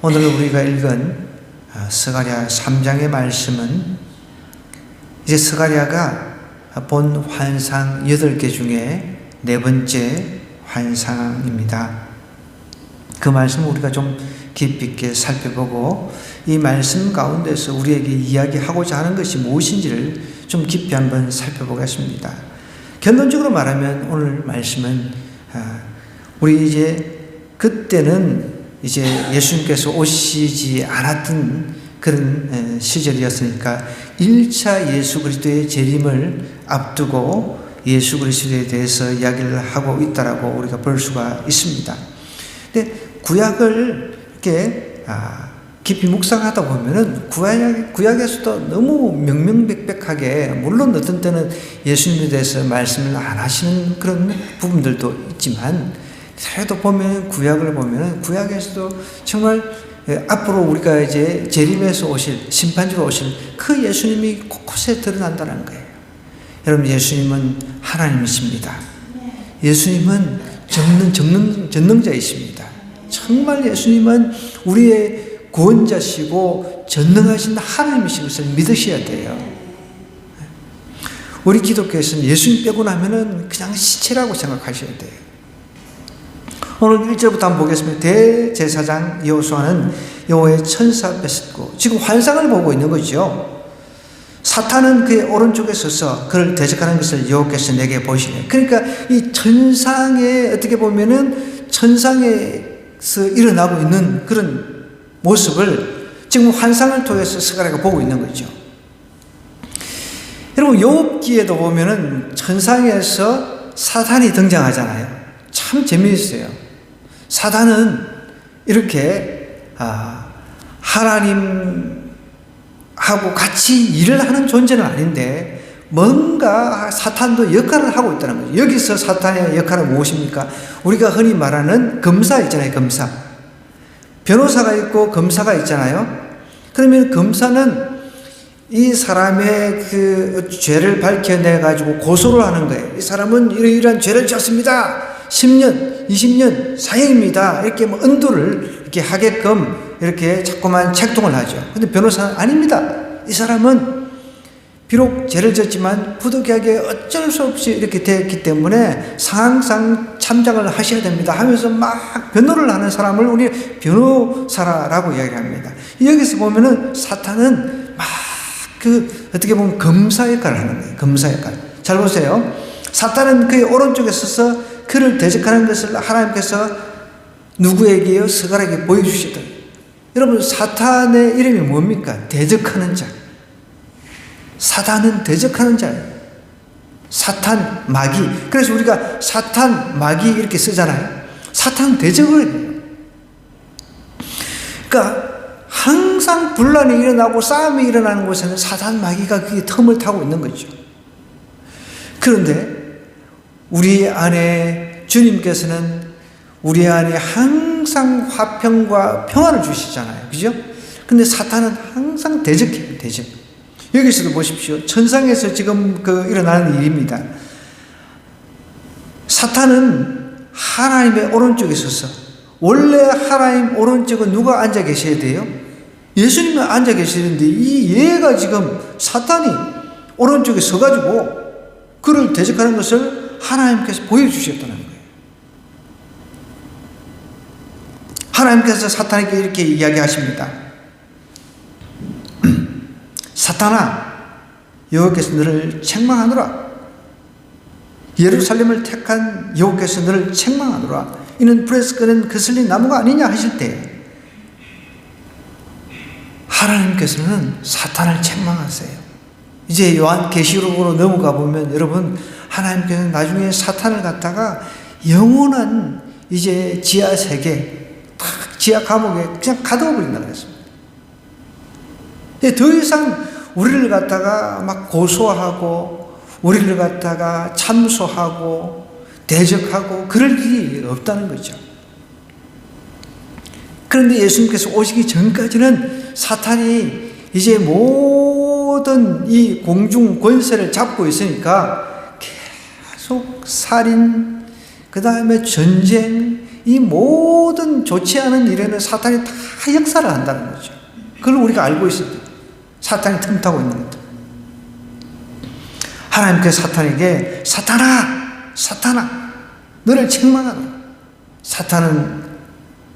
오늘 우리가 읽은 스가랴 3장의 말씀은 이제 스가랴가 본 환상 8개 중에 4번째 환상입니다. 그 말씀을 우리가 좀 깊이 있게 살펴보고 이 말씀 가운데서 우리에게 이야기하고자 하는 것이 무엇인지를 좀 깊이 한번 살펴보겠습니다. 결론적으로 말하면 오늘 말씀은 우리 이제 그때는 이제 예수님께서 오시지 않았던 그런 시절이었으니까 1차 예수 그리스도의 재림을 앞두고 예수 그리스도에 대해서 이야기를 하고 있다라고 우리가 볼 수가 있습니다. 근데 구약을 이렇게 깊이 묵상하다 보면은 구약에서도 너무 명명백백하게, 물론 어떤 때는 예수님에 대해서 말씀을 안 하시는 그런 부분들도 있지만, 그래도 보면 구약을 보면은 구약에서도 정말 앞으로 우리가 이제 재림에서 오실, 심판주로 오실 그 예수님이 곳곳에 드러난다는 거예요. 여러분, 예수님은 하나님이십니다. 예수님은 전능자이십니다. 정말 예수님은 우리의 구원자시고 전능하신 하나님이신 것을 믿으셔야 돼요. 우리 기독교에서는 예수님 빼고 나면은 그냥 시체라고 생각하셔야 돼요. 오늘 1절부터 한번 보겠습니다. 대제사장 여호수아는 여호와의 천사 뵀고, 지금 환상을 보고 있는 거죠. 사탄은 그의 오른쪽에 서서 그를 대적하는 것을 여호와께서 내게 보시네. 그러니까 이 천상에, 어떻게 보면은 천상에서 일어나고 있는 그런 모습을 지금 환상을 통해서 스가랴가 보고 있는 거죠. 여러분, 욥기에도 보면은 천상에서 사탄이 등장하잖아요. 참 재미있어요. 사탄은 이렇게 하나님하고 같이 일을 하는 존재는 아닌데 뭔가 사탄도 역할을 하고 있다는 거죠. 여기서 사탄의 역할은 무엇입니까? 우리가 흔히 말하는 검사 있잖아요. 검사. 변호사가 있고 검사가 있잖아요. 그러면 검사는 이 사람의 그 죄를 밝혀내 가지고 고소를 하는 거예요. 이 사람은 이러이러한 죄를 지었습니다. 10년, 20년 사형입니다. 이렇게 뭐 은도를 이렇게 하게끔 이렇게 자꾸만 책동을 하죠. 근데 변호사는 아닙니다. 이 사람은 비록 죄를 졌지만 부득이하게 어쩔 수 없이 이렇게 됐기 때문에 상황상 참작을 하셔야 됩니다 하면서 막 변호를 하는 사람을 우리 변호사라고 이야기를 합니다. 여기서 보면은 사탄은 막 어떻게 보면 검사 역할을 하는 거예요. 검사 역할. 잘 보세요. 사탄은 그의 오른쪽에 서서 그를 대적하는 것을 하나님께서 누구에게요? 스가랴에게 보여주시더라고요. 여러분, 사탄의 이름이 뭡니까? 대적하는 자. 사탄은 대적하는 자예요. 사탄, 마귀. 그래서 우리가 사탄, 마귀 이렇게 쓰잖아요. 사탄 대적을 해요. 그러니까 항상 분란이 일어나고 싸움이 일어나는 곳에는 사탄, 마귀가 그게 틈을 타고 있는 거죠. 그런데 우리 안에 주님께서는 우리 안에 항상 화평과 평안을 주시잖아요. 그죠? 근데 사탄은 항상 대적해요. 대적. 여기서도 보십시오. 천상에서 지금 일어나는 일입니다. 사탄은 하나님의 오른쪽에 서서, 원래 하나님 오른쪽은 누가 앉아 계셔야 돼요? 예수님이 앉아 계시는데 이 얘가 지금 사탄이 오른쪽에 서가지고 그를 대적하는 것을 하나님께서 보여주셨다는 거예요. 하나님께서 사탄에게 이렇게 이야기하십니다. 사탄아, 여호와께서 너를 책망하노라. 예루살렘을 택한 여호와께서 너를 책망하노라. 이는 불에서 꺼낸 거슬린 나무가 아니냐 하실 때 하나님께서는 사탄을 책망하세요. 이제 요한계시록으로 넘어가 보면 여러분, 하나님께서는 나중에 사탄을 갖다가 영원한 이제 지하 세계, 지하 감옥에 그냥 가둬 버린다고 했습니다. 더 이상 우리를 갖다가 막 고소하고 우리를 갖다가 참소하고 대적하고 그럴 일이 없다는 거죠. 그런데 예수님께서 오시기 전까지는 사탄이 이제 모든 이 공중 권세를 잡고 있으니까 계속 살인, 그 다음에 전쟁, 이 모든 좋지 않은 일에는 사탄이 다 역사를 한다는 거죠. 그걸 우리가 알고 있습니다. 사탄이 틈타고 있는 것들. 하나님께서 사탄에게 사탄아 너를 책망하라. 사탄은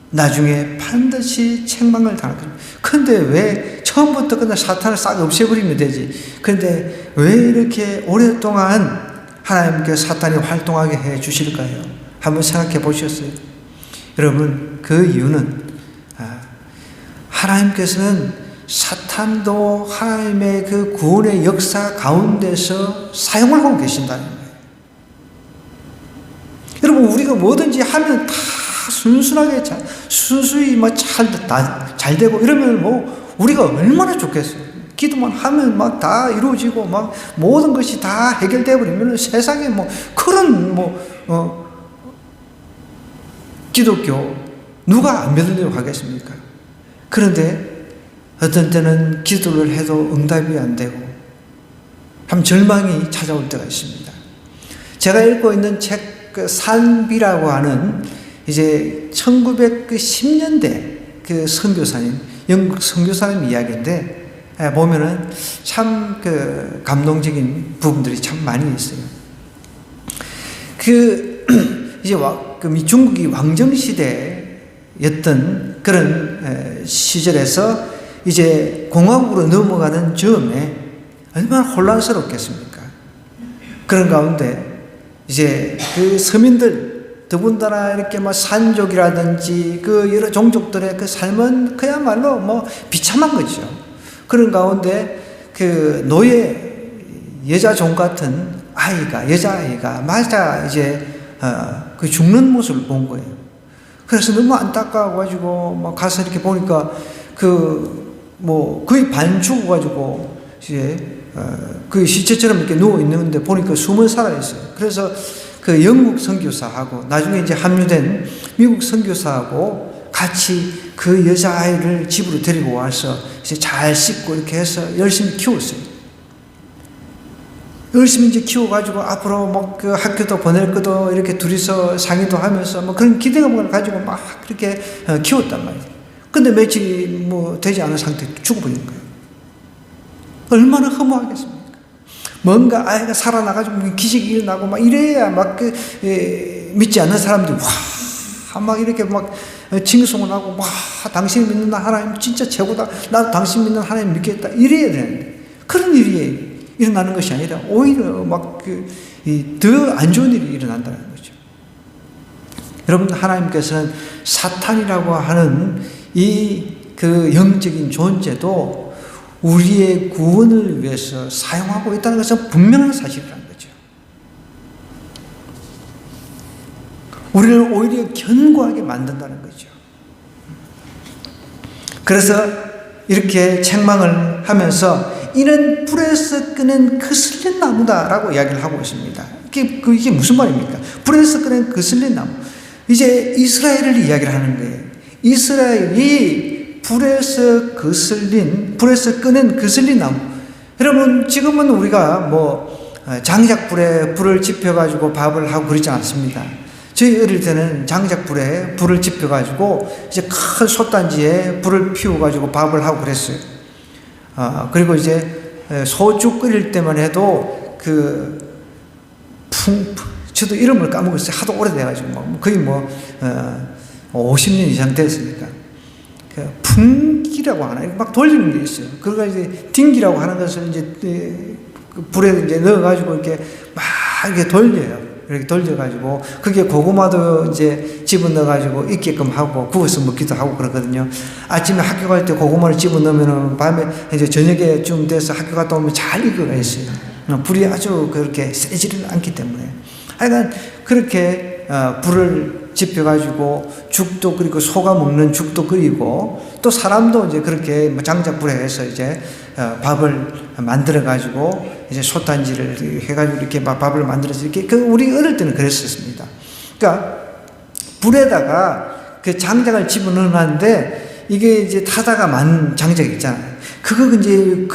나중에 반드시 책망을 당할 겁니다. 그런데 왜 처음부터 그냥 사탄을 싹 없애버리면 되지. 그런데 왜 이렇게 오랫동안 하나님께서 사탄이 활동하게 해 주실까요? 한번 생각해 보셨어요? 여러분, 그 이유는 하나님께서는 사탄도 하나님의 그 구원의 역사 가운데서 사용을 하고 계신다는 거예요. 여러분, 우리가 뭐든지 하면 다 순순하게 순수히 잘 되고 이러면 우리가 얼마나 좋겠어요. 기도만 하면 다 이루어지고 모든 것이 다 해결되어 버리면 세상에 그런 기독교 누가 안 믿으려고 하겠습니까? 그런데 어떤 때는 기도를 해도 응답이 안 되고 참 절망이 찾아올 때가 있습니다. 제가 읽고 있는 책 산비라고 하는 이제 1910년대 그 선교사님, 영국 선교사님 이야기인데 보면은 참 감동적인 부분들이 참 많이 있어요. 이제 중국이 왕정시대였던 그런 시절에서 이제 공화국으로 넘어가는 즈음에 얼마나 혼란스럽겠습니까? 그런 가운데 이제 그 서민들 더군다나 이렇게 산족이라든지 그 여러 종족들의 그 삶은 그야말로 비참한 거죠. 그런 가운데 그 노예 여자종 같은 여자아이가 이제 그 죽는 모습을 본 거예요. 그래서 너무 안타까워가지고 가서 이렇게 보니까 거의 반 죽어가지고 이제 그 시체처럼 이렇게 누워 있는데 보니까 숨은 살아있어요. 그래서 그 영국 선교사하고 나중에 이제 합류된 미국 선교사하고 같이 그 여자아이를 집으로 데리고 와서 이제 잘 씻고 이렇게 해서 열심히 키웠어요. 열심히 이제 키워가지고 앞으로 그 학교도 보낼 것도 이렇게 둘이서 상의도 하면서 그런 기대감을 가지고 그렇게 키웠단 말이에요. 근데 며칠이 되지 않은 상태에 죽어버린 거예요. 얼마나 허무하겠습니까? 뭔가 아이가 살아나가지고 기적이 일어나고 이래야 믿지 않는 사람들이 이렇게 칭송을 하고 당신이 믿는 하나님 진짜 최고다. 나도 당신 믿는 하나님 믿겠다. 이래야 되는데 그런 일이 일어나는 것이 아니라 오히려 더 안 좋은 일이 일어난다는 거죠. 여러분, 하나님께서는 사탄이라고 하는 그 영적인 존재도 우리의 구원을 위해서 사용하고 있다는 것은 분명한 사실이라는 거죠. 우리를 오히려 견고하게 만든다는 거죠. 그래서 이렇게 책망을 하면서 이는 불에서 끄는 거슬린 나무다라고 이야기를 하고 있습니다. 이게 무슨 말입니까? 불에서 끄는 거슬린 나무. 이제 이스라엘을 이야기를 하는 거예요. 이스라엘이 불에서 끄는 거슬린 나무. 여러분, 지금은 우리가 장작불에 불을 지펴가지고 밥을 하고 그러지 않습니다. 저희 어릴 때는 장작불에 불을 지펴가지고 이제 큰 솥단지에 불을 피워가지고 밥을 하고 그랬어요. 그리고 이제 소주 끓일 때만 해도 저도 이름을 까먹었어요. 하도 오래돼가지고 거의 50년 이상 됐으니까. 풍기라고 하나, 돌리는 게 있어요. 그러니까 이제 딩기라고 하는 것을 이제 불에 이제 넣어가지고 이렇게 이렇게 돌려요. 이렇게 돌려가지고 그게 고구마도 이제 집어넣어가지고 익게끔 하고 구워서 먹기도 하고 그러거든요. 아침에 학교 갈 때 고구마를 집어넣으면 밤에 이제 저녁에 좀 돼서 학교 갔다 오면 잘 익어가 있어요. 불이 아주 그렇게 세지는 않기 때문에. 하여간 그렇게 불을 지펴가지고 죽도 끓이고 소가 먹는 죽도 끓이고 또 사람도 이제 그렇게 장작불에 해서 이제 밥을 만들어가지고 이제 솥단지를 해가지고 이렇게 밥을 만들어서 이렇게 우리 어릴 때는 그랬었습니다. 그러니까 불에다가 그 장작을 집어넣었는데 이게 이제 타다가 만 장작이 있잖아요. 그거 이제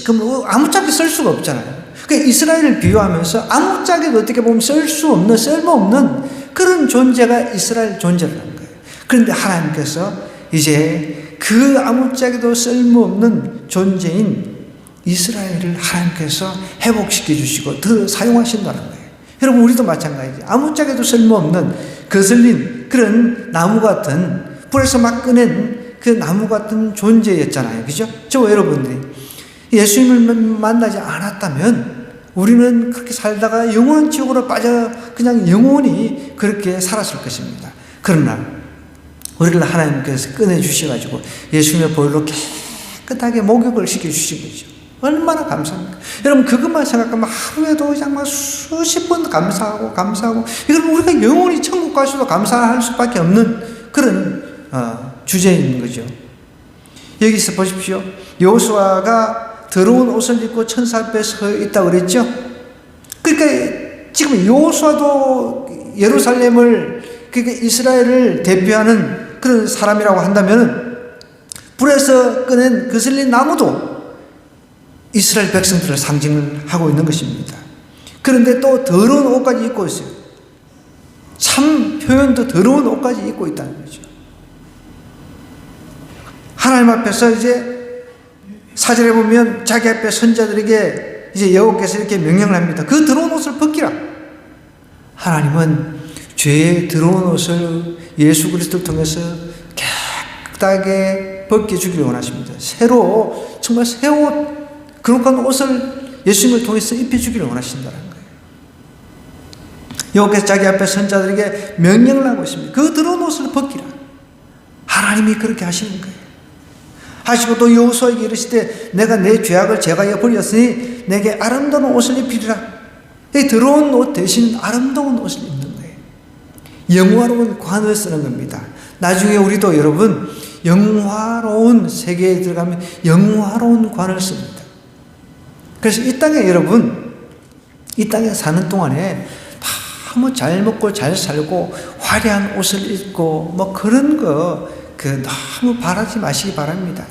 그럼 아무짝에 쓸 수가 없잖아요. 그러니까 이스라엘을 비유하면서 아무짝에도 어떻게 보면 쓸 수 없는 쓸모없는 그런 존재가 이스라엘 존재라는 거예요. 그런데 하나님께서 이제 그 아무짝에도 쓸모없는 존재인 이스라엘을 하나님께서 회복시켜 주시고 더 사용하신다는 거예요. 여러분, 우리도 마찬가지죠. 아무짝에도 쓸모없는 거슬린 그런 나무 같은, 불에서 막 꺼낸 그 나무 같은 존재였잖아요. 그죠? 저 여러분들이 예수님을 만나지 않았다면 우리는 그렇게 살다가 영원한 지옥으로 빠져 그냥 영원히 그렇게 살았을 것입니다. 그러나 우리를 하나님께서 꺼내주셔가지고 예수님의 보혈로 깨끗하게 목욕을 시켜주신 거죠. 얼마나 감사합니까? 여러분, 그것만 생각하면 하루에도 그냥 수십 번 감사하고 이걸 우리가 영원히 천국 가서도 감사할 수밖에 없는 그런 주제인 거죠. 여기서 보십시오. 여호수아가 더러운 옷을 입고 천사 앞에 서 있다고 그랬죠. 그러니까 지금 여호수아도 예루살렘을, 그러니까 이스라엘을 대표하는 그런 사람이라고 한다면 불에서 꺼낸 거슬린 나무도 이스라엘 백성들을 상징하고 있는 것입니다. 그런데 또 더러운 옷까지 입고 있어요. 참 표현도 더러운 옷까지 입고 있다는 거죠. 하나님 앞에서 이제 사절에 보면 자기 앞에 선자들에게 이제 여호와께서 이렇게 명령을 합니다. 그 더러운 옷을 벗기라. 하나님은 죄의 더러운 옷을 예수 그리스도를 통해서 깨끗하게 벗겨주기를 원하십니다. 새로, 정말 새 옷, 그런 옷을 예수님을 통해서 입혀주기를 원하신다는 거예요. 여호와께서 자기 앞에 선자들에게 명령을 하고 있습니다. 그 더러운 옷을 벗기라. 하나님이 그렇게 하시는 거예요. 하시고 또 여호수아에게 이르시되 내가 내 죄악을 제거하여 버렸으니 내게 아름다운 옷을 입히리라. 이 더러운 옷 대신 아름다운 옷을 입는 거예요. 영화로운 관을 쓰는 겁니다. 나중에 우리도 여러분 영화로운 세계에 들어가면 영화로운 관을 씁니다. 그래서 이 땅에 여러분, 이 땅에 사는 동안에 너무 잘 먹고 잘 살고 화려한 옷을 입고 뭐 그런 거 너무 바라지 마시기 바랍니다.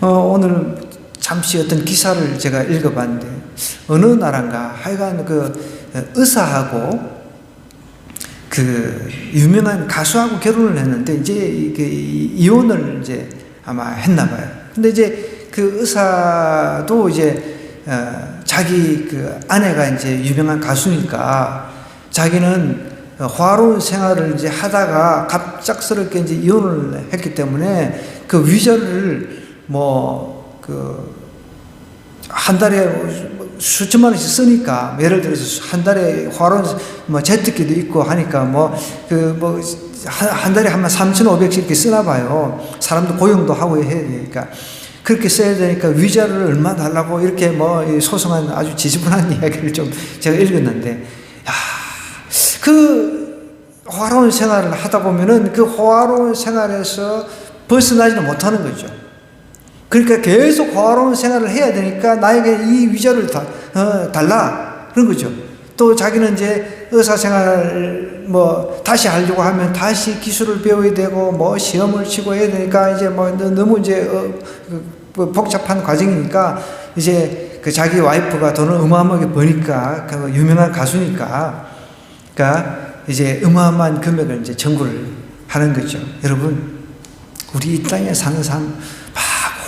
오늘 잠시 어떤 기사를 제가 읽어봤는데 어느 나라인가 하여간 의사하고 유명한 가수하고 결혼을 했는데 이제 이혼을 이제 아마 했나 봐요. 근데 이제 그 의사도 이제 자기 아내가 이제 유명한 가수니까 자기는 화로운 생활을 이제 하다가 갑작스럽게 이제 이혼을 했기 때문에 그 위자료를 한 달에 수천만 원씩 쓰니까, 예를 들어서 한 달에 화로운 제트기도 있고 하니까 한 달에 한 3,500씩 이렇게 쓰나 봐요. 사람도 고용도 하고 해야 되니까. 그렇게 써야 되니까 위자료를 얼마 달라고 이렇게 소송한 아주 지저분한 이야기를 좀 제가 읽었는데, 그 화로운 생활을 하다 보면은 그 화로운 생활에서 벗어나지는 못하는 거죠. 그러니까 계속 화로운 생활을 해야 되니까 나에게 이 위자료를 달라. 그런 거죠. 또 자기는 이제 의사 생활을 다시 하려고 하면 다시 기술을 배워야 되고 시험을 치고 해야 되니까 이제 너무 이제 복잡한 과정이니까 이제 자기 와이프가 돈을 어마어마하게 버니까 유명한 가수니까 그러니까 이제 어마어마한 금액을 이제 청구를 하는 거죠. 여러분, 우리 이 땅에 사는 삶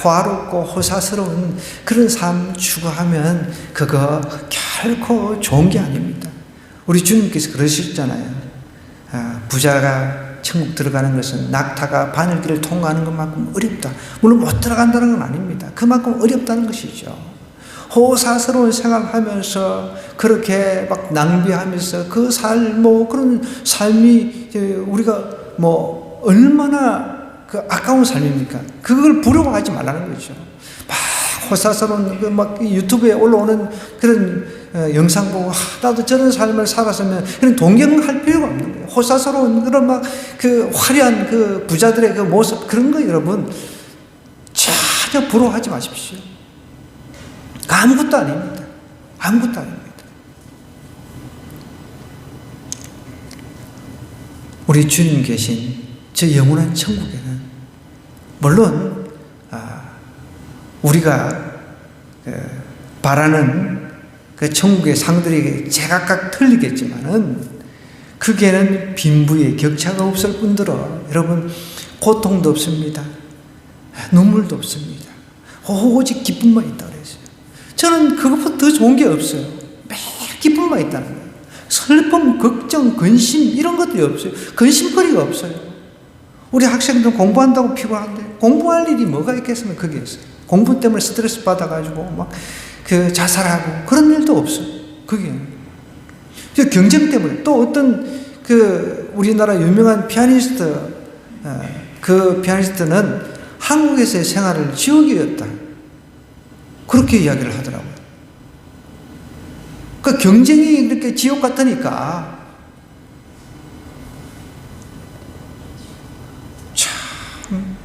화롭고 호사스러운 그런 삶 추구하면 그거 결코 좋은 게 아닙니다. 우리 주님께서 그러셨잖아요. 부자가 천국 들어가는 것은 낙타가 바늘길을 통과하는 것만큼 어렵다. 물론 못 들어간다는 건 아닙니다. 그만큼 어렵다는 것이죠. 호사스러운 생활을 하면서 그렇게 막 낭비하면서 그 그런 삶이 우리가 얼마나 아까운 삶입니까? 그걸 부러워하지 말라는 거죠. 막 호사스러운 유튜브에 올라오는 그런 영상 보고 나도 저런 삶을 살았으면 이런 동경할 필요가 없는 거예요. 호사스러운 그런 화려한 부자들의 모습, 그런 거 여러분 전혀 부러워하지 마십시오. 아무것도 아닙니다. 아무것도 아닙니다. 우리 주님 계신 저 영원한 천국에는 물론 우리가 바라는 그 천국의 상들이 제각각 틀리겠지만은 거기에는 빈부의 격차가 없을 뿐더러 여러분 고통도 없습니다. 눈물도 없습니다. 오직 기쁨만 있다고 그랬어요. 저는 그것보다 더 좋은 게 없어요. 매일 기쁨만 있다는 거예요. 슬픔, 걱정, 근심 이런 것들이 없어요. 근심거리가 없어요. 우리 학생들 공부한다고 피곤한데 공부할 일이 뭐가 있겠으면 거기에 있어요. 공부 때문에 스트레스 받아가지고 막 자살하고 그런 일도 없어요. 거기에. 경쟁 때문에 또 어떤 우리나라 유명한 피아니스트, 그 피아니스트는 한국에서의 생활을 지옥이었다. 그렇게 이야기를 하더라고요. 그 경쟁이 이렇게 지옥 같으니까 참.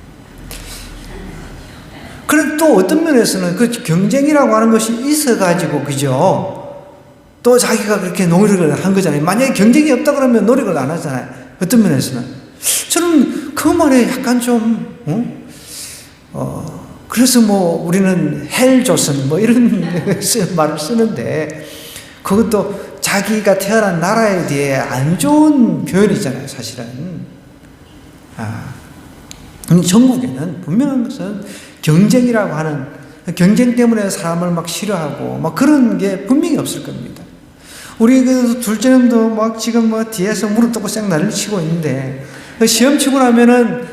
그런데 또 어떤 면에서는 그 경쟁이라고 하는 것이 있어가지고 그죠? 또 자기가 그렇게 노력을 한 거잖아요. 만약에 경쟁이 없다 그러면 노력을 안 하잖아요. 어떤 면에서는 저는 그 말에 약간 좀 그래서 뭐 우리는 헬조선 뭐 이런 말을 쓰는데 그것도 자기가 태어난 나라에 대해 안 좋은 표현이잖아요, 사실은. 전국에는 분명한 것은 경쟁이라고 하는, 경쟁 때문에 사람을 막 싫어하고 막 그런 게 분명히 없을 겁니다. 우리 그 둘째놈도 막 지금 뭐 뒤에서 무릎 꿇고 쌩 난리를 치고 있는데 시험 치고 나면은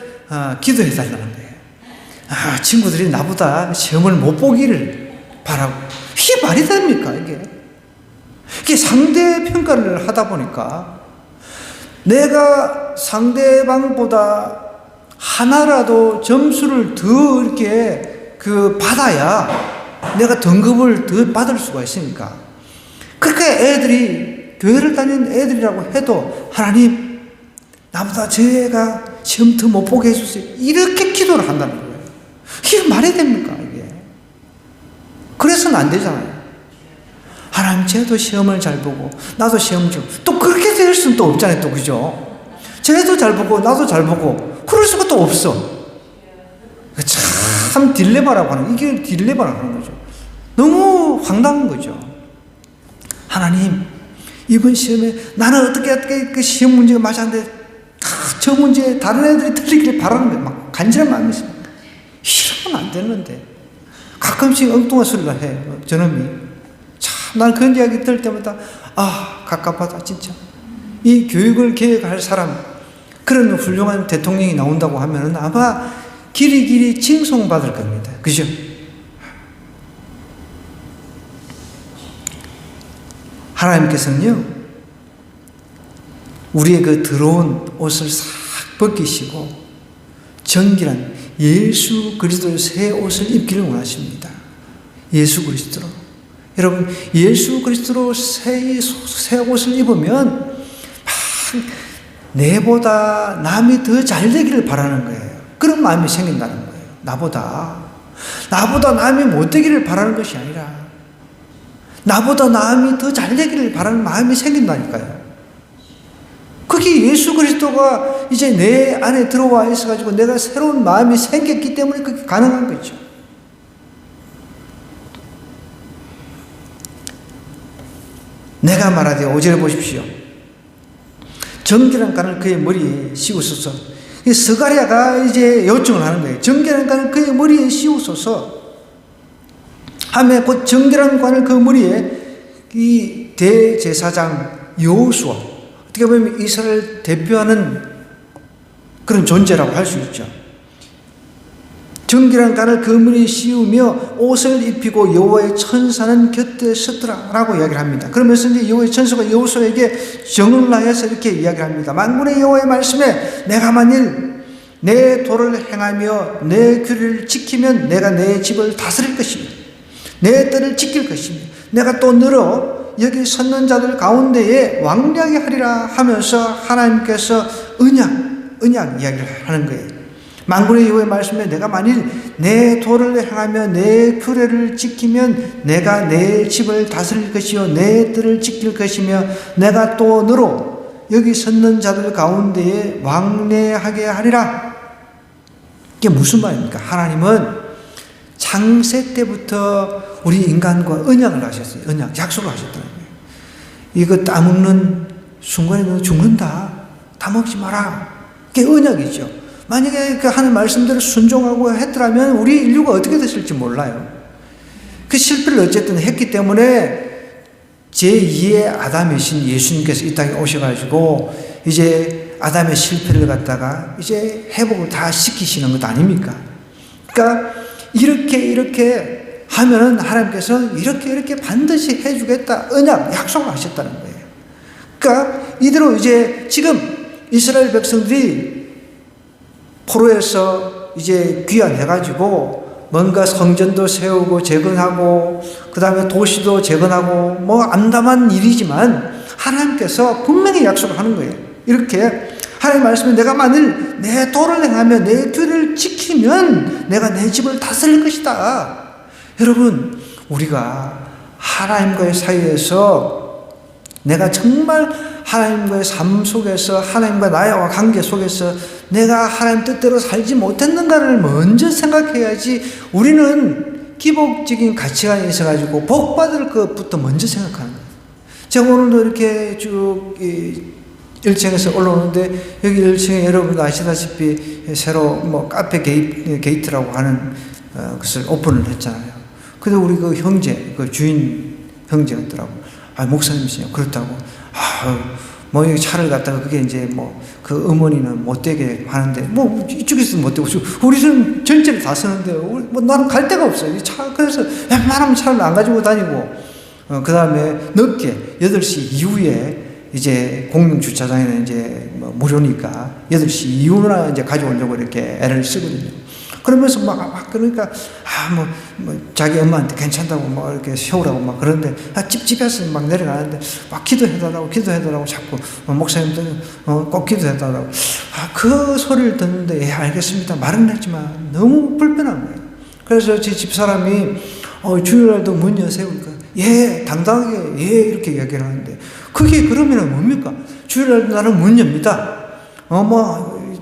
기도해 달라는 거예요. 친구들이 나보다 시험을 못 보기를 바라고. 이게 말이 됩니까, 이게? 이게 상대 평가를 하다 보니까 내가 상대방보다 하나라도 점수를 더 이렇게 받아야 내가 등급을 더 받을 수가 있으니까. 그렇게 애들이, 교회를 다니는 애들이라고 해도 하나님, 나보다 제가 시험 더 못 보게 해주세요. 이렇게 기도를 한다는 거예요. 이게 말이 됩니까, 이게? 그래서는 안 되잖아요. 하나님, 쟤도 시험을 잘 보고, 나도 시험 좀, 또 그렇게 될 수는 또 없잖아요, 또, 그죠? 쟤도 잘 보고, 나도 잘 보고, 그럴 수가 또 없어. 참 딜레마라고 하는, 이게 딜레마라고 하는 거죠. 너무 황당한 거죠. 하나님, 이번 시험에 나는 어떻게 그 시험 문제가 맞았는데, 저 문제 다른 애들이 틀리기를 바라는 거예요. 막 간절한 마음이 있어요. 이러면 안 되는데. 가끔씩 엉뚱한 소리를 해, 저놈이. 참, 난 그런 이야기 들을 때마다, 갑갑하다, 진짜. 이 교육을 계획할 사람, 그런 훌륭한 대통령이 나온다고 하면은 아마 길이길이 칭송받을 겁니다. 그죠? 하나님께서는요, 우리의 그 더러운 옷을 싹 벗기시고 정결한 예수 그리스도의 새 옷을 입기를 원하십니다. 예수 그리스도로. 여러분, 예수 그리스도로 새 옷을 입으면 막 내보다 남이 더 잘 되기를 바라는 거예요. 그런 마음이 생긴다는 거예요. 나보다 남이 못 되기를 바라는 것이 아니라 나보다 남이 더 잘 되기를 바라는 마음이 생긴다니까요. 그게 예수 그리스도가 이제 내 안에 들어와 있어가지고 내가 새로운 마음이 생겼기 때문에 그게 가능한 거죠. 내가 말하되 5절에 보십시오. 정결한 깐을 그의 머리에 씌우소서. 스가랴가 이제 요청을 하는 거예요. 정결한 깐을 그의 머리에 씌우소서 하며 곧 정결한 관을 그 머리에 이 대제사장 여호수아, 어떻게 보면 이스라엘을 대표하는 그런 존재라고 할 수 있죠. 정결한 관을 그 머리에 씌우며 옷을 입히고 여호와의 천사는 곁에 섰더라 라고 이야기를 합니다. 그러면서 이제 여호와의 천사가 여호수아에게 정을 하여서 이렇게 이야기를 합니다. 만군의 여호와의 말씀에 내가 만일 내 도를 행하며 내 규례를 지키면 내가 내 집을 다스릴 것이며 내 뜰을 지킬 것이며 내가 또 늘어 여기 섰는 자들 가운데에 왕량이 하리라 하면서 하나님께서 언약 이야기를 하는 거예요. 만군의 여호와의 말씀에 내가 만일 내 도를 행하며 내 규례를 지키면 내가 내 집을 다스릴 것이요 내 뜰을 지킬 것이며 내가 또 너로 여기 섰는 자들 가운데에 왕래하게 하리라. 이게 무슨 말입니까? 하나님은 창세 때부터 우리 인간과 언약을 하셨어요. 약속을 하셨다는 거예요. 이거 땀 없는 순간에 너 죽는다. 다 먹지 마라. 그게 언약이죠. 만약에 그 하는 말씀대로 순종하고 했더라면 우리 인류가 어떻게 됐을지 몰라요. 그 실패를 어쨌든 했기 때문에 제2의 아담이신 예수님께서 이 땅에 오셔가지고 이제 아담의 실패를 갖다가 이제 회복을 다 시키시는 것 아닙니까? 그러니까 이렇게 하면은 하나님께서 이렇게 반드시 해주겠다 언약 약속을 하셨다는 거예요. 그러니까 이대로 이제 지금 이스라엘 백성들이 포로에서 이제 귀환해가지고 뭔가 성전도 세우고 재건하고 그 다음에 도시도 재건하고 뭐 암담한 일이지만 하나님께서 분명히 약속을 하는 거예요. 이렇게 하나님 말씀에 내가 만일 내 도를 행하며 내 규례를 지키면 내가 내 집을 다스릴 것이다. 여러분, 우리가 하나님과의 사이에서 내가 정말 하나님과의 삶 속에서 하나님과 나와 관계 속에서 내가 하나님 뜻대로 살지 못했는가를 먼저 생각해야지. 우리는 기복적인 가치관이 있어가지고 복받을 것부터 먼저 생각하는 거예요. 제가 오늘도 이렇게 쭉 1층에서 올라오는데 여기 1층에 여러분 아시다시피 새로 뭐 카페 게이트라고 하는 것을 오픈을 했잖아요. 근데 우리 그 형제, 그 주인 형제였더라고. 목사님이시냐? 그렇다고. 뭐 이 차를 갖다가 그게 이제 뭐 그 어머니는 못 되게 하는데 뭐 이쪽에서 못 되고 우리는 전체를 다 쓰는데 뭐 나는 갈 데가 없어요. 이 차 그래서 웬만하면 차를 안 가지고 다니고 그 다음에 늦게 8시 이후에 이제 공용 주차장에는 이제 뭐 무료니까 8시 이후나 이제 가져오려고 이렇게 애를 쓰거든요. 그러면서 막 그러니까 뭐 자기 엄마한테 괜찮다고 막 이렇게 세우라고 막 그러는데 찝찝해서 막 내려가는데 막 기도해달라고 자꾸 목사님들 꼭 기도해달라고 그 소리를 듣는데 알겠습니다 말은 했지만 너무 불편한 거예요. 그래서 제 집사람이 주일날도 문 여세요. 그러니까 당당하게 이렇게 이야기를 하는데 그게 그러면은 뭡니까? 주일날도 나는 문 엽니다.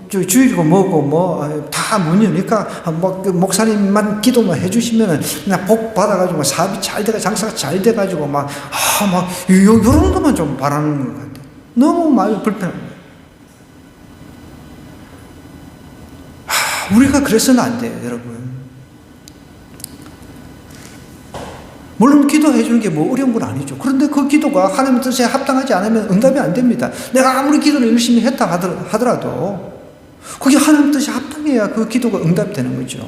주일이고 뭐고 다 문 여니까 그 목사님만 기도만 해주시면은 그냥 복 받아가지고 사업이 잘 돼가 장사가 잘 돼가지고 요런 것만 좀 바라는 것 같아요. 너무 마음이 불편한 거예요. 우리가 그래서는 안 돼요, 여러분. 물론 기도해 주는 게 뭐 어려운 건 아니죠. 그런데 그 기도가 하나님 뜻에 합당하지 않으면 응답이 안 됩니다. 내가 아무리 기도를 열심히 했다 하더라도 그게 하나님 뜻에 합당해야 그 기도가 응답되는 거죠.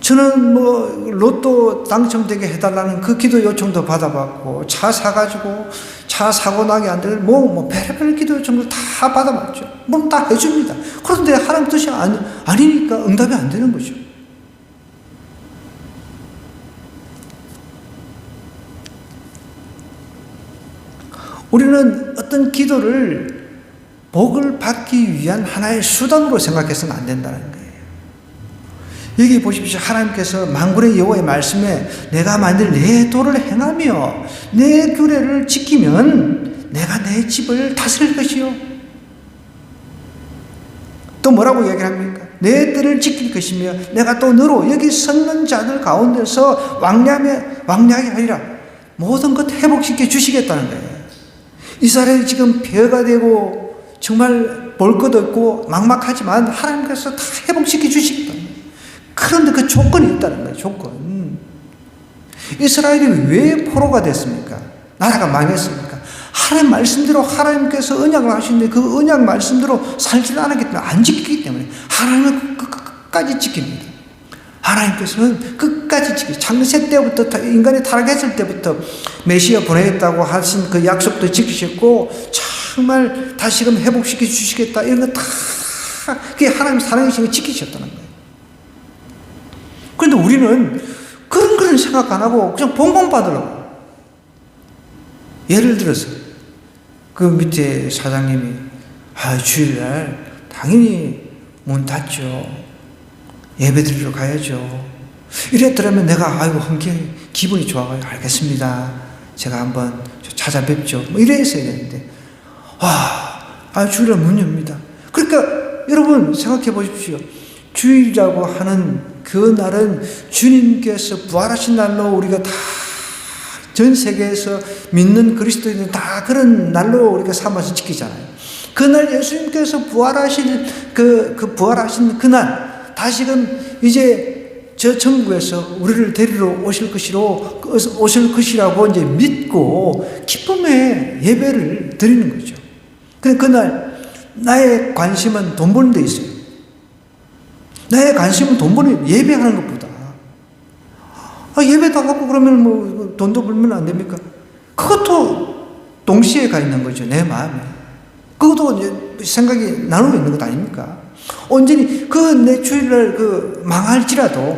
저는 뭐 로또 당첨되게 해달라는 그 기도 요청도 받아봤고 차 사가지고 차 사고 나게 안 될 별의별 기도 요청을 다 받아봤죠. 물론 다 해줍니다. 그런데 하나님 뜻이 아니니까 응답이 안 되는 거죠. 우리는 어떤 기도를 복을 받기 위한 하나의 수단으로 생각해서는 안 된다는 거예요. 여기 보십시오. 하나님께서 만군의 여호와의 말씀에 내가 만일 내 도를 행하며 내 규례를 지키면 내가 내 집을 다스릴 것이요. 또 뭐라고 얘기합니까? 내 뜰을 지킬 것이며 내가 또 너로 여기 섰는 자들 가운데서 왕량하게 하리라. 모든 것 회복시켜 주시겠다는 거예요. 이스라엘이 지금 폐허가 되고 정말 볼 것 없고 막막하지만 하나님께서 다 회복시켜 주시겠다는 거예요. 그런데 그 조건이 있다는 거예요. 조건. 이스라엘이 왜 포로가 됐습니까? 나라가 망했습니까? 하나님 말씀대로 하나님께서 언약을 하시는데 그 언약 말씀대로 살지 않았기 때문에 안 지키기 때문에 하나님은 끝까지 지킵니다. 하나님께서는 끝까지 지키고 창세 때부터 인간이 타락했을 때부터 메시아 보내겠다고 하신 그 약속도 지키셨고 정말 다시금 회복시켜 주시겠다 이런 거 다 그게 하나님 살아계신 거 지키셨다는 거예요. 그런데 우리는 그런 생각 안 하고 그냥 봉공 받으려고. 예를 들어서 그 밑에 사장님이 주일날 당연히 문 닫죠. 예배 드리러 가야죠. 이랬더라면 내가 흔쾌히 기분이 좋아가지고 알겠습니다. 제가 한번 찾아뵙죠. 이랬어야 되는데 주일날 문 엽니다. 그러니까 여러분 생각해 보십시오. 주일이라고 하는 그 날은 주님께서 부활하신 날로 우리가 다 전 세계에서 믿는 그리스도인은 다 그런 날로 우리가 삼아서 지키잖아요. 그날 예수님께서 부활하신 부활하신 그날 다시금 이제 저 천국에서 우리를 데리러 오실 것이라고 이제 믿고 기쁨의 예배를 드리는 거죠. 그날 나의 관심은 돈 버는 데 있어요. 나의 관심은 돈 버는 예배하는 것보다. 예배 다 갖고 그러면 뭐 돈도 벌면 안 됩니까? 그것도 동시에 가 있는 거죠. 내 마음에. 그것도 이제 생각이 나누고 있는 것 아닙니까? 온전히 내 주일날 망할지라도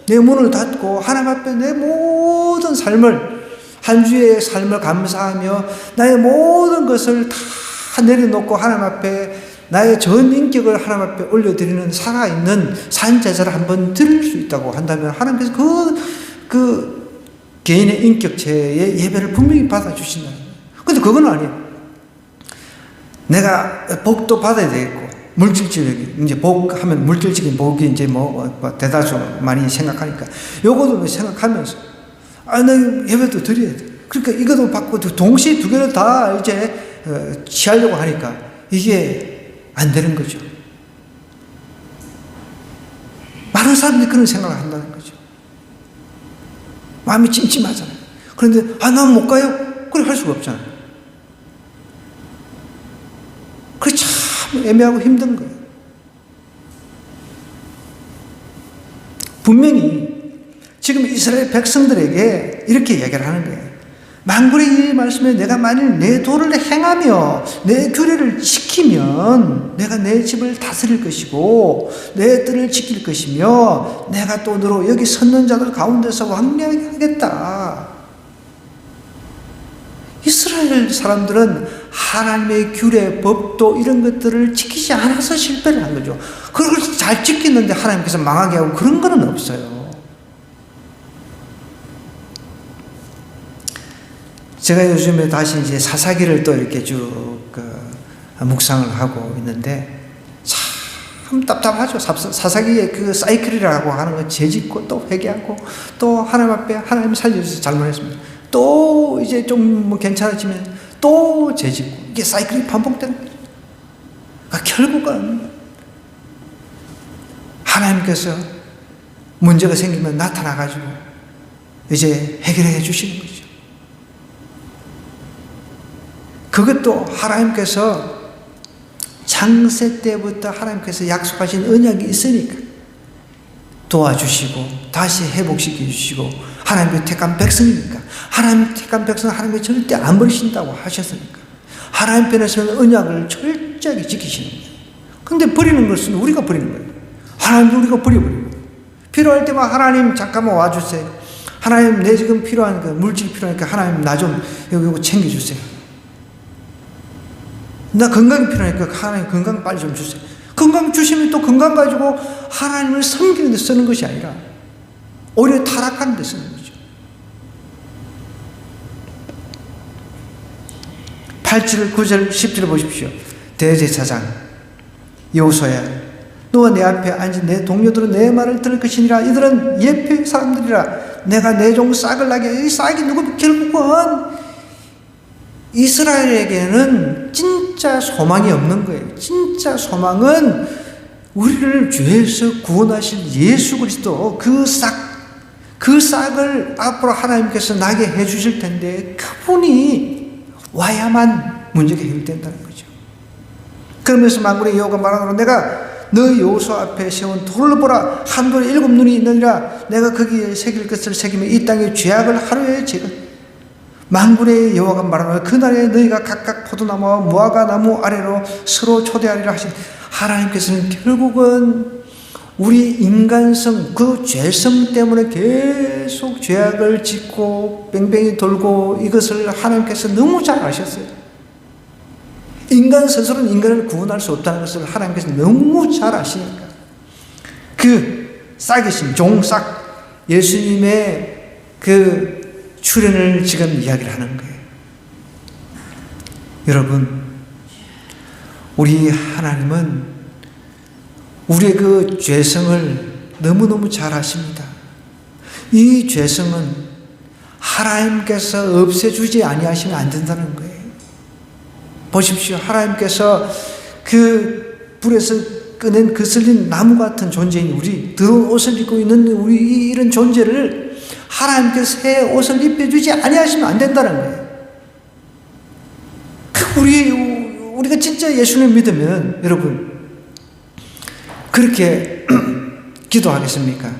내 문을 닫고 하나님 앞에 내 모든 삶을, 한 주의 삶을 감사하며 나의 모든 것을 다 내려놓고 하나님 앞에 나의 전 인격을 하나님 앞에 올려드리는 살아있는 산제사를 한번 드릴 수 있다고 한다면 하나님께서 그 개인의 인격체의 예배를 분명히 받아주신다. 근데 그건 아니에요. 내가 복도 받아야 되겠고, 물질적인, 이제 복 하면 물질적인 복이 이제 대다수 많이 생각하니까, 요것도 생각하면서, 나 예배도 드려야 돼. 그러니까 이것도 받고, 동시에 두 개를 다 이제, 취하려고 하니까, 이게 안 되는 거죠. 많은 사람들이 그런 생각을 한다는 거죠. 마음이 찜찜하잖아요. 그런데, 난 못 가요? 그래, 할 수가 없잖아요. 그게 참 애매하고 힘든 거예요. 분명히 지금 이스라엘 백성들에게 이렇게 얘기를 하는 거예요. 만군의 이 말씀에 내가 만일 내 도를 행하며 내 규례를 지키면 내가 내 집을 다스릴 것이고 내 뜰을 지킬 것이며 내가 또 너로 여기 섰는 자들 가운데서 왕래하게 하겠다. 이스라엘 사람들은 하나님의 규례, 법도 이런 것들을 지키지 않아서 실패를 한 거죠. 그걸 잘 지키는데 하나님께서 망하게 하고 그런 거는 없어요. 제가 요즘에 다시 이제 사사기를 또 이렇게 쭉 묵상을 하고 있는데 참 답답하죠. 사사기의 그 사이클이라고 하는 거 죄짓고 또 회개하고 또 하나님 앞에 하나님 살려주셔서 잘못했습니다. 또 이제 좀 괜찮아지면 또 죄짓고 이게 사이클이 반복되는 거죠. 그러니까 결국은 하나님께서 문제가 생기면 나타나가지고 이제 해결해 주시는 거죠. 그것도 하나님께서 창세 때부터 하나님께서 약속하신 언약이 있으니까 도와주시고 다시 회복시켜 주시고 하나님의 택한 백성이니까 하나님 택한 백성은 하나님이 절대 안 버리신다고 하셨으니까 하나님 편에서는 언약을 철저하게 지키시는 거예요. 근데 버리는 것은 우리가 버리는 거예요. 하나님도 우리가 버려버리고 필요할 때만 하나님 잠깐만 와주세요. 하나님 내 지금 필요한 그 물질 필요하니까 하나님 나 좀 여기 챙겨주세요. 나 건강이 필요하니까 하나님 건강 빨리 좀 주세요. 건강 주시면 또 건강 가지고 하나님을 섬기는 데 쓰는 것이 아니라 오히려 타락하는 데 쓰는 거죠. 8절, 9절, 10절 보십시오. 대제사장 여호수아야 너와 내 앞에 앉은 내 동료들은 내 말을 들을 것이니라. 이들은 예표의 사람들이라. 내가 내 종 싹을 나게. 이 싹이 누구? 결국은 이스라엘에게는 진짜 소망이 없는 거예요. 진짜 소망은 우리를 죄에서 구원하실 예수 그리스도 그 싹을 앞으로 하나님께서 나게 해 주실 텐데 그분이 와야만 문제가 해결된다는 거죠. 그러면서 만군의 여호와가 말하노라. 내가 너 여호수아 앞에 세운 돌을 보라. 한 돌에 7눈이 있느니라. 내가 거기에 새길 것을 새기며 이 땅의 죄악을 하루에 제거. 만군의 여호와가 말하노라. 그날에 너희가 각각 포도나무와 무화과 나무 아래로 서로 초대하리라 하신 하나님께서는 결국은 우리 인간성 그 죄성 때문에 계속 죄악을 짓고 뺑뺑이 돌고 이것을 하나님께서 너무 잘 아셨어요. 인간 스스로는 인간을 구원할 수 없다는 것을 하나님께서 너무 잘 아시니까 그 싹이신 종싹 예수님의 그 출현을 지금 이야기를 하는 거예요. 여러분, 우리 하나님은 우리의 그 죄성을 너무너무 잘 아십니다. 이 죄성은 하나님께서 없애주지 아니하시면 안 된다는 거예요. 보십시오. 하나님께서 그 불에서 꺼낸 거슬린 나무 같은 존재인 우리, 더러운 옷을 입고 있는 우리 이런 존재를 하나님께서 새 옷을 입혀주지 아니하시면 안 된다는 거예요. 우리가 진짜 예수님 믿으면 여러분 그렇게 기도하겠습니까?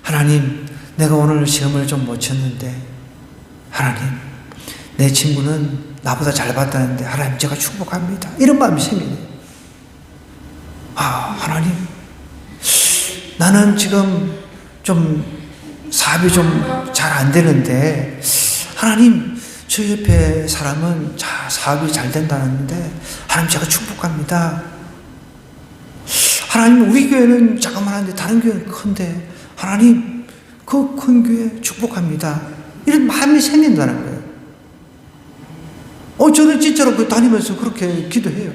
하나님, 내가 오늘 시험을 좀 못 쳤는데 하나님, 내 친구는 나보다 잘 봤다는데 하나님 제가 축복합니다. 이런 마음이 생기네요. 하나님, 나는 지금 좀 사업이 좀 잘 안 되는데 하나님, 저 옆에 사람은 사업이 잘 된다는데 하나님 제가 축복합니다. 하나님, 우리 교회는 자그마한데 다른 교회는 큰데 하나님, 그 큰 교회 축복합니다. 이런 마음이 생긴다는 거예요. 저는 진짜로 그 다니면서 그렇게 기도해요.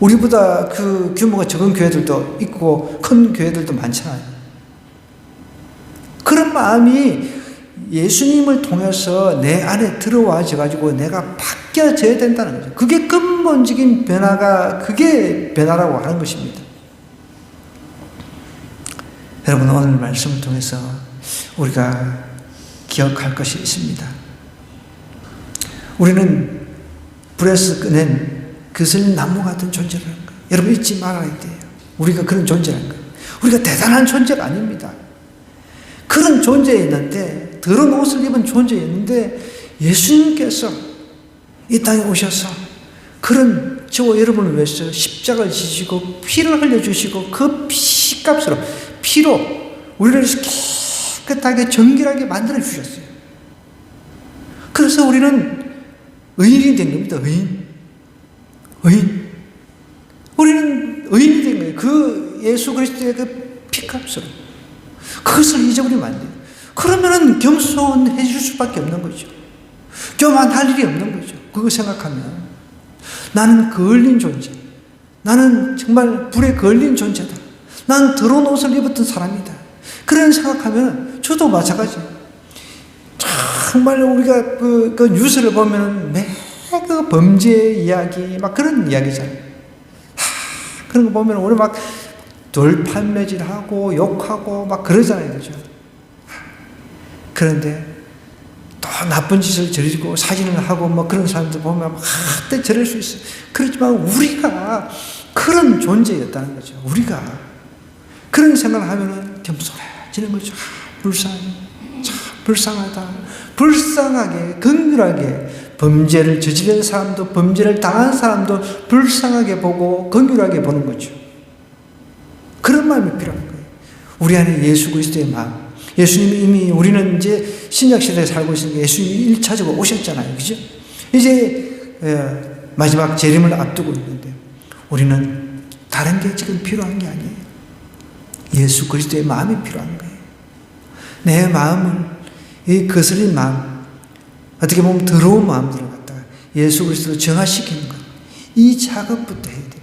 우리보다 그 규모가 적은 교회들도 있고 큰 교회들도 많잖아요. 그런 마음이 예수님을 통해서 내 안에 들어와져가지고 내가 바뀌어져야 된다는 거죠. 그게 근본적인 변화가, 그게 변화라고 하는 것입니다. 여러분, 오늘 말씀을 통해서 우리가 기억할 것이 있습니다. 우리는 불에서 꺼낸 거슬린 나무 같은 존재라는 거예요. 여러분, 잊지 말아야 돼요. 우리가 그런 존재라는 거예요. 우리가 대단한 존재가 아닙니다. 그런 존재였는데, 더러운 옷을 입은 존재였는데 예수님께서 이 땅에 오셔서 그런 저와 여러분을 위해서 십자가를 지시고 피를 흘려주시고 그 피값으로, 피로 우리를 깨끗하게 정결하게 만들어 주셨어요. 그래서 우리는 의인이 된 겁니다. 의인. 우리는 의인이 된 거예요. 그 예수 그리스도의 그 피값으로. 그것을 잊어버리면 안 돼요. 그러면은 겸손해 줄 수밖에 없는 거죠. 교만할 일이 없는 거죠. 그거 생각하면 나는 걸린 존재, 나는 정말 불에 걸린 존재다, 나는 더러운 옷을 입었던 사람이다, 그런 생각하면 저도 마찬가지예요. 정말 우리가 그 뉴스를 보면 매 그 범죄 이야기 막 그런 이야기잖아요. 그런 거 보면 우리 막 돌판매질하고 욕하고 막 그러잖아요. 그죠? 그런데 또 나쁜 짓을 저지르고 사진을 하고 뭐 그런 사람들 보면 막 그때 저럴 수 있어요. 그렇지만 우리가 그런 존재였다는 거죠. 우리가 그런 생각을 하면은 겸손해지는 거죠. 불쌍하다. 불쌍하게, 긍휼하게, 범죄를 저지른 사람도, 범죄를 당한 사람도 불쌍하게 보고 긍휼하게 보는 거죠. 그런 마음이 필요한 거예요. 우리 안에 예수 그리스도의 마음. 예수님이 이미, 우리는 이제 신약시대에 살고 있으니까 예수님이 1차적으로 오셨잖아요. 그죠? 이제 마지막 재림을 앞두고 있는데 우리는 다른 게 지금 필요한 게 아니에요. 예수 그리스도의 마음이 필요한 거예요. 내 마음을, 이 거슬린 마음, 어떻게 보면 더러운 마음들을 갖다가 예수 그리스도로 정화시키는 것, 이 작업부터 해야 돼요.